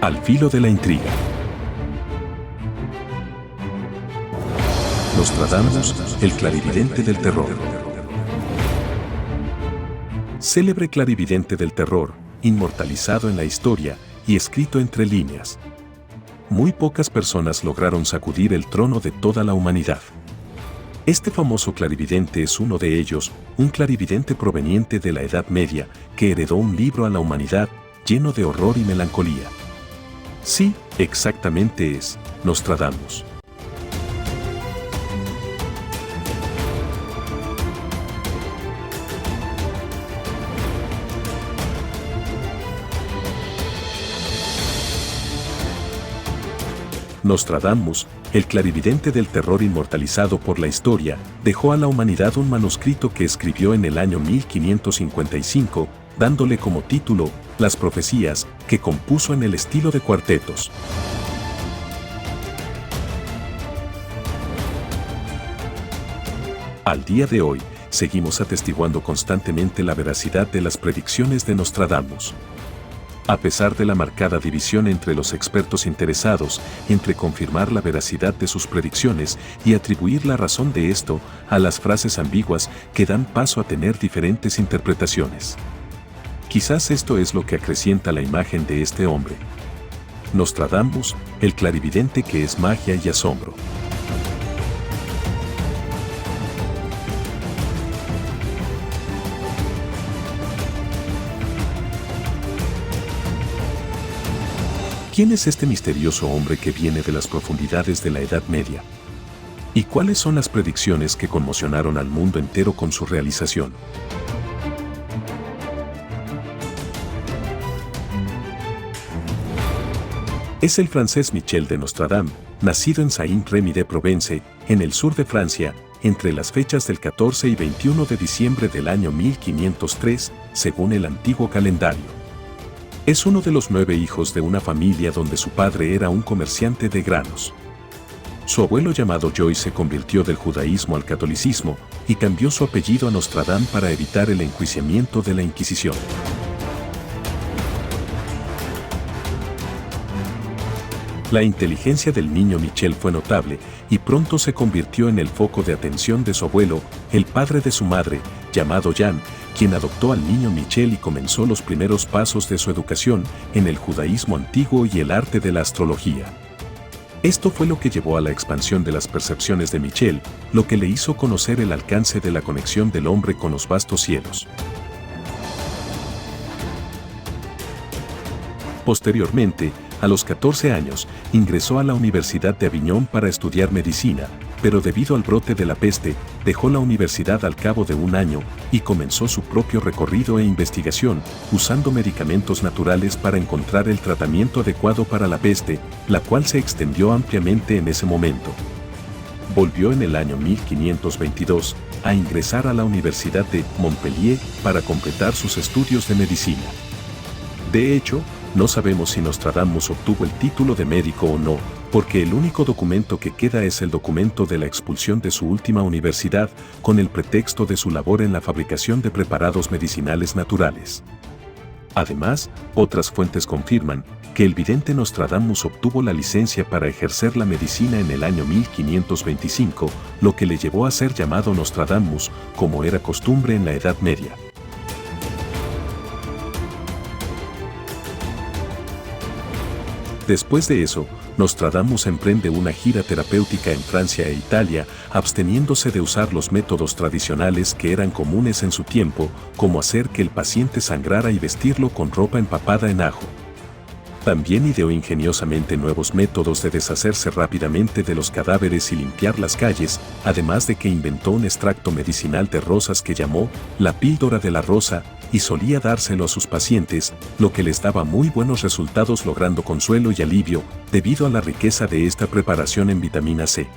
Al filo de la intriga. Nostradamus, el clarividente del terror. Célebre clarividente del terror, inmortalizado en la historia y escrito entre líneas. Muy pocas personas lograron sacudir el trono de toda la humanidad. Este famoso clarividente es uno de ellos, un clarividente proveniente de la Edad Media, que heredó un libro a la humanidad lleno de horror y melancolía. Sí, exactamente es Nostradamus. Nostradamus, el clarividente del terror inmortalizado por la historia, dejó a la humanidad un manuscrito que escribió en el año 1555, dándole como título Las profecías, que compuso en el estilo de cuartetos. Al día de hoy, seguimos atestiguando constantemente la veracidad de las predicciones de Nostradamus. A pesar de la marcada división entre los expertos interesados entre confirmar la veracidad de sus predicciones y atribuir la razón de esto a las frases ambiguas que dan paso a tener diferentes interpretaciones. Quizás esto es lo que acrecienta la imagen de este hombre. Nostradamus, el clarividente que es magia y asombro. ¿Quién es este misterioso hombre que viene de las profundidades de la Edad Media? ¿Y cuáles son las predicciones que conmocionaron al mundo entero con su realización? Es el francés Michel de Nostradam, nacido en Saint-Rémy-de-Provence, en el sur de Francia, entre las fechas del 14 y 21 de diciembre del año 1503, según el antiguo calendario. Es uno de los 9 hijos de una familia donde su padre era un comerciante de granos. Su abuelo llamado Joyce se convirtió del judaísmo al catolicismo y cambió su apellido a Nostradam para evitar el enjuiciamiento de la Inquisición. La inteligencia del niño Michel fue notable y pronto se convirtió en el foco de atención de su abuelo, el padre de su madre, llamado Jean, quien adoptó al niño Michel y comenzó los primeros pasos de su educación en el judaísmo antiguo y el arte de la astrología. Esto fue lo que llevó a la expansión de las percepciones de Michel, lo que le hizo conocer el alcance de la conexión del hombre con los vastos cielos. Posteriormente, a los 14 años, ingresó a la Universidad de Aviñón para estudiar medicina, pero debido al brote de la peste, dejó la universidad al cabo de un año y comenzó su propio recorrido e investigación, usando medicamentos naturales para encontrar el tratamiento adecuado para la peste, la cual se extendió ampliamente en ese momento. Volvió en el año 1522 a ingresar a la Universidad de Montpellier para completar sus estudios de medicina. De hecho, no sabemos si Nostradamus obtuvo el título de médico o no, porque el único documento que queda es el documento de la expulsión de su última universidad, con el pretexto de su labor en la fabricación de preparados medicinales naturales. Además, otras fuentes confirman que el vidente Nostradamus obtuvo la licencia para ejercer la medicina en el año 1525, lo que le llevó a ser llamado Nostradamus, como era costumbre en la Edad Media. Después de eso, Nostradamus emprende una gira terapéutica en Francia e Italia, absteniéndose de usar los métodos tradicionales que eran comunes en su tiempo, como hacer que el paciente sangrara y vestirlo con ropa empapada en ajo. También ideó ingeniosamente nuevos métodos de deshacerse rápidamente de los cadáveres y limpiar las calles, además de que inventó un extracto medicinal de rosas que llamó la píldora de la rosa, y solía dárselo a sus pacientes, lo que les daba muy buenos resultados, logrando consuelo y alivio debido a la riqueza de esta preparación en vitamina C.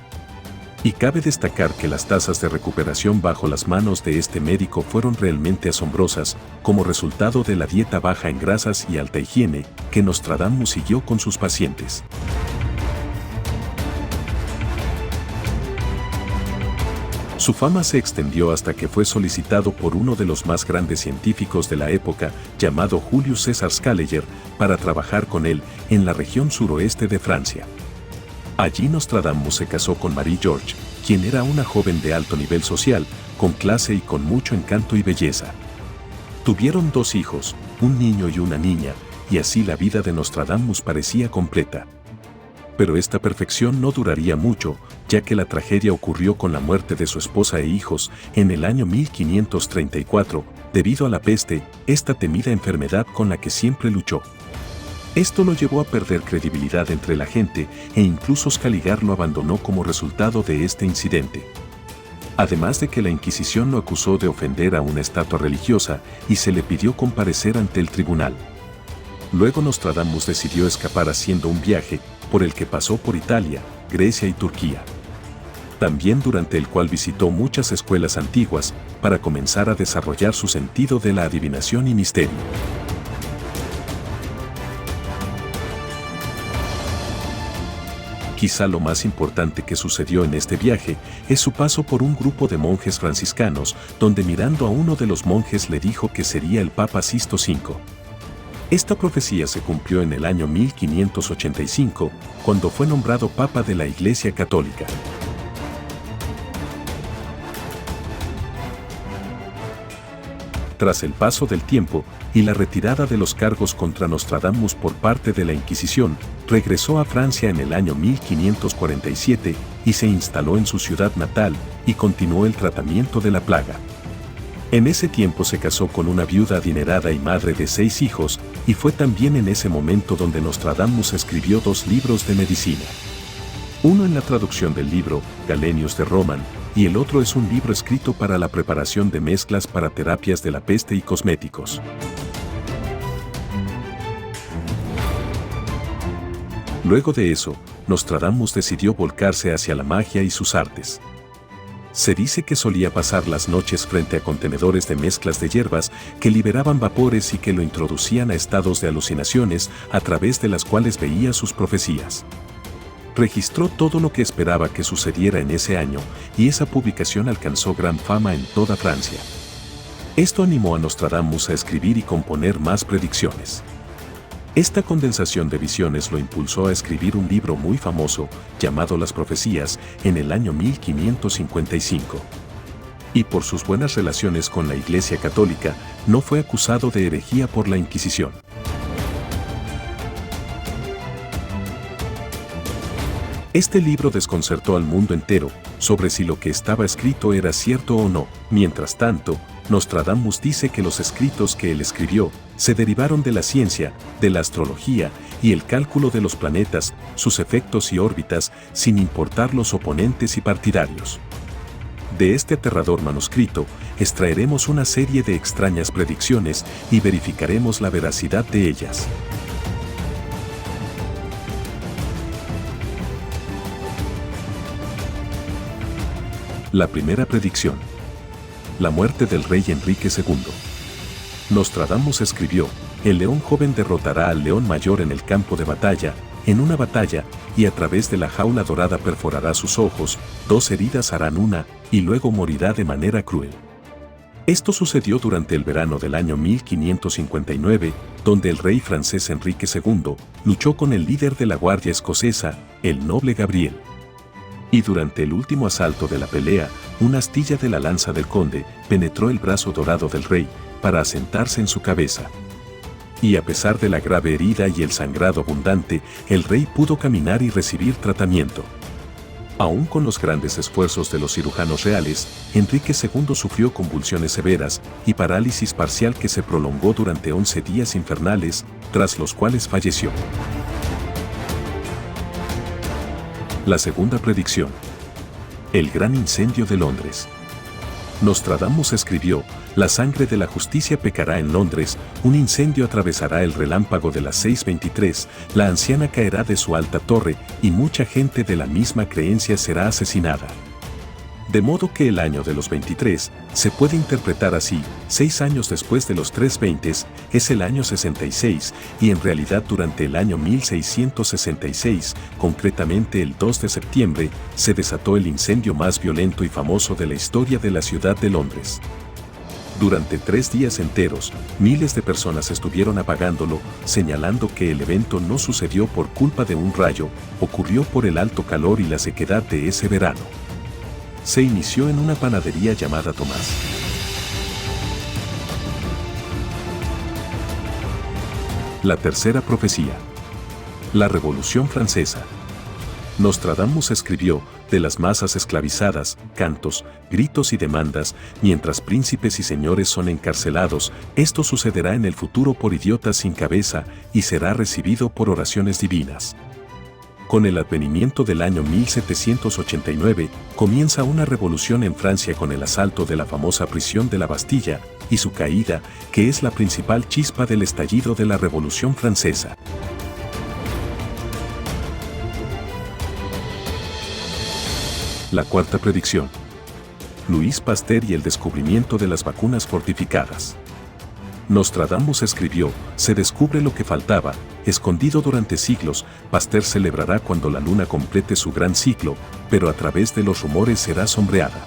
Y cabe destacar que las tasas de recuperación bajo las manos de este médico fueron realmente asombrosas, como resultado de la dieta baja en grasas y alta higiene que Nostradamus siguió con sus pacientes. Su fama se extendió hasta que fue solicitado por uno de los más grandes científicos de la época, llamado Julius César Scaliger, para trabajar con él en la región suroeste de Francia. Allí Nostradamus se casó con Marie George, quien era una joven de alto nivel social, con clase y con mucho encanto y belleza. Tuvieron 2 hijos, un niño y una niña, y así la vida de Nostradamus parecía completa. Pero esta perfección no duraría mucho, ya que la tragedia ocurrió con la muerte de su esposa e hijos en el año 1534, debido a la peste, esta temida enfermedad con la que siempre luchó. Esto lo llevó a perder credibilidad entre la gente e incluso Scaliger lo abandonó como resultado de este incidente. Además de que la Inquisición lo acusó de ofender a una estatua religiosa y se le pidió comparecer ante el tribunal. Luego Nostradamus decidió escapar haciendo un viaje por el que pasó por Italia, Grecia y Turquía. También durante el cual visitó muchas escuelas antiguas para comenzar a desarrollar su sentido de la adivinación y misterio. Quizá lo más importante que sucedió en este viaje es su paso por un grupo de monjes franciscanos, donde mirando a uno de los monjes le dijo que sería el Papa Sisto V. Esta profecía se cumplió en el año 1585, cuando fue nombrado Papa de la Iglesia Católica. Tras el paso del tiempo y la retirada de los cargos contra Nostradamus por parte de la Inquisición, regresó a Francia en el año 1547 y se instaló en su ciudad natal y continuó el tratamiento de la plaga. En ese tiempo se casó con una viuda adinerada y madre de 6 hijos, y fue también en ese momento donde Nostradamus escribió 2 libros de medicina. Uno en la traducción del libro Galenius de Roman, y el otro es un libro escrito para la preparación de mezclas para terapias de la peste y cosméticos. Luego de eso, Nostradamus decidió volcarse hacia la magia y sus artes. Se dice que solía pasar las noches frente a contenedores de mezclas de hierbas que liberaban vapores y que lo introducían a estados de alucinaciones a través de las cuales veía sus profecías. Registró todo lo que esperaba que sucediera en ese año y esa publicación alcanzó gran fama en toda Francia. Esto animó a Nostradamus a escribir y componer más predicciones. Esta condensación de visiones lo impulsó a escribir un libro muy famoso, llamado Las Profecías, en el año 1555. Y por sus buenas relaciones con la Iglesia Católica, no fue acusado de herejía por la Inquisición. Este libro desconcertó al mundo entero sobre si lo que estaba escrito era cierto o no. Mientras tanto, Nostradamus dice que los escritos que él escribió se derivaron de la ciencia, de la astrología y el cálculo de los planetas, sus efectos y órbitas, sin importar los oponentes y partidarios. De este aterrador manuscrito, extraeremos una serie de extrañas predicciones y verificaremos la veracidad de ellas. La primera predicción. La muerte del rey Enrique II. Nostradamus escribió: el león joven derrotará al león mayor en el campo de batalla, en una batalla, y a través de la jaula dorada perforará sus ojos, 2 heridas harán una, y luego morirá de manera cruel. Esto sucedió durante el verano del año 1559, donde el rey francés Enrique II luchó con el líder de la Guardia Escocesa, el noble Gabriel. Y durante el último asalto de la pelea, una astilla de la lanza del conde penetró el brazo dorado del rey para asentarse en su cabeza. Y a pesar de la grave herida y el sangrado abundante, el rey pudo caminar y recibir tratamiento. Aún con los grandes esfuerzos de los cirujanos reales, Enrique II sufrió convulsiones severas y parálisis parcial que se prolongó durante 11 días infernales, tras los cuales falleció. La segunda predicción. El gran incendio de Londres. Nostradamus escribió: la sangre de la justicia pecará en Londres, un incendio atravesará el relámpago de las 6:23, la anciana caerá de su alta torre y mucha gente de la misma creencia será asesinada. De modo que el año de los 23 se puede interpretar así: 6 años después de los 320 es el año 66, y en realidad durante el año 1666, concretamente el 2 de septiembre, se desató el incendio más violento y famoso de la historia de la ciudad de Londres. Durante 3 días enteros, miles de personas estuvieron apagándolo, señalando que el evento no sucedió por culpa de un rayo, ocurrió por el alto calor y la sequedad de ese verano. Se inició en una panadería llamada Tomás. La tercera profecía. La Revolución Francesa. Nostradamus escribió: de las masas esclavizadas, cantos, gritos y demandas, mientras príncipes y señores son encarcelados, esto sucederá en el futuro por idiotas sin cabeza y será recibido por oraciones divinas. Con el advenimiento del año 1789, comienza una revolución en Francia con el asalto de la famosa prisión de la Bastilla y su caída, que es la principal chispa del estallido de la Revolución Francesa. La cuarta predicción. Louis Pasteur y el descubrimiento de las vacunas fortificadas. Nostradamus escribió: se descubre lo que faltaba, escondido durante siglos. Pasteur celebrará cuando la luna complete su gran ciclo, pero a través de los rumores será sombreada.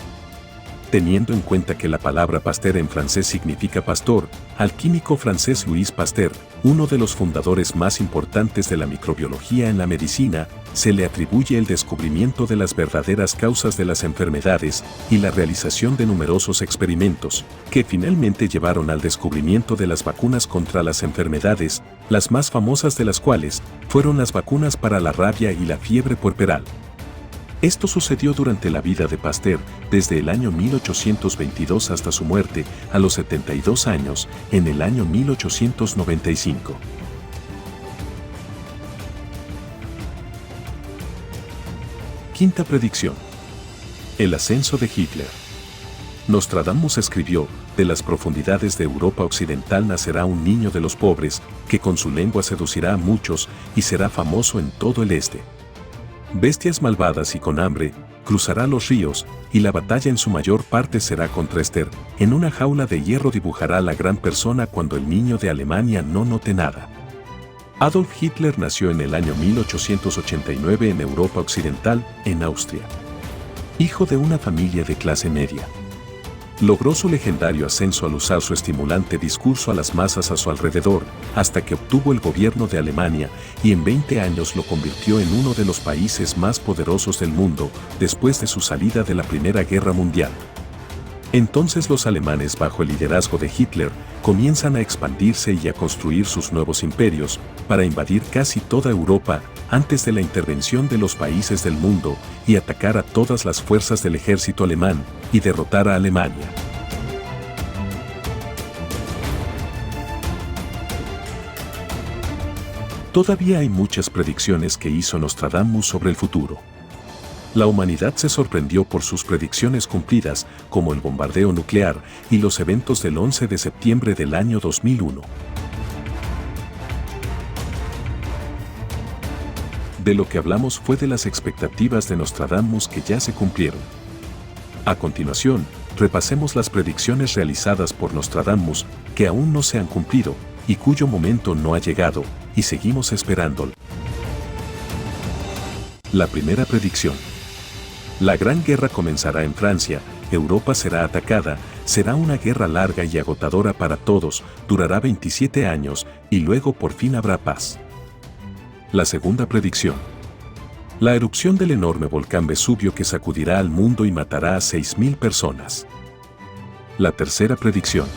Teniendo en cuenta que la palabra Pasteur en francés significa pastor, al químico francés Louis Pasteur, uno de los fundadores más importantes de la microbiología en la medicina, se le atribuye el descubrimiento de las verdaderas causas de las enfermedades y la realización de numerosos experimentos, que finalmente llevaron al descubrimiento de las vacunas contra las enfermedades, las más famosas de las cuales fueron las vacunas para la rabia y la fiebre puerperal. Esto sucedió durante la vida de Pasteur, desde el año 1822 hasta su muerte, a los 72 años, en el año 1895. Quinta predicción. El ascenso de Hitler. Nostradamus escribió: de las profundidades de Europa Occidental nacerá un niño de los pobres, que con su lengua seducirá a muchos y será famoso en todo el este. Bestias malvadas y con hambre, cruzará los ríos, y la batalla en su mayor parte será contra Esther. En una jaula de hierro dibujará a la gran persona cuando el niño de Alemania no note nada. Adolf Hitler nació en el año 1889 en Europa Occidental, en Austria. Hijo de una familia de clase media. Logró su legendario ascenso al usar su estimulante discurso a las masas a su alrededor, hasta que obtuvo el gobierno de Alemania y en 20 años lo convirtió en uno de los países más poderosos del mundo después de su salida de la Primera Guerra Mundial. Entonces los alemanes, bajo el liderazgo de Hitler, comienzan a expandirse y a construir sus nuevos imperios para invadir casi toda Europa antes de la intervención de los países del mundo y atacar a todas las fuerzas del ejército alemán y derrotar a Alemania. Todavía hay muchas predicciones que hizo Nostradamus sobre el futuro. La humanidad se sorprendió por sus predicciones cumplidas, como el bombardeo nuclear y los eventos del 11 de septiembre del año 2001. De lo que hablamos fue de las expectativas de Nostradamus que ya se cumplieron. A continuación, repasemos las predicciones realizadas por Nostradamus que aún no se han cumplido y cuyo momento no ha llegado, y seguimos esperándolo. La primera predicción. La Gran Guerra comenzará en Francia, Europa será atacada, será una guerra larga y agotadora para todos, durará 27 años, y luego por fin habrá paz. La segunda predicción. La erupción del enorme volcán Vesubio que sacudirá al mundo y matará a 6.000 personas. La tercera predicción.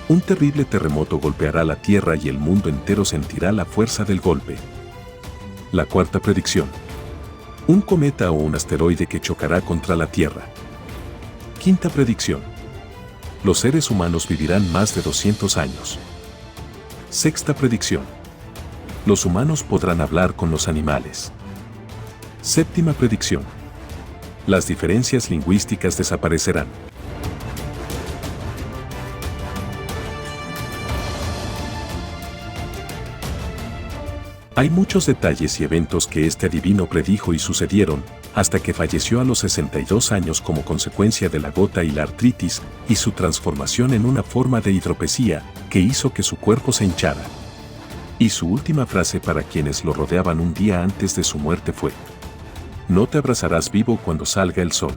Un terrible terremoto golpeará la Tierra y el mundo entero sentirá la fuerza del golpe. La cuarta predicción. Un cometa o un asteroide que chocará contra la Tierra. Quinta predicción. Los seres humanos vivirán más de 200 años. Sexta predicción. Los humanos podrán hablar con los animales. Séptima predicción. Las diferencias lingüísticas desaparecerán. Hay muchos detalles y eventos que este adivino predijo y sucedieron, hasta que falleció a los 62 años como consecuencia de la gota y la artritis y su transformación en una forma de hidropesía que hizo que su cuerpo se hinchara. Y su última frase para quienes lo rodeaban un día antes de su muerte fue: "No te abrazarás vivo cuando salga el sol".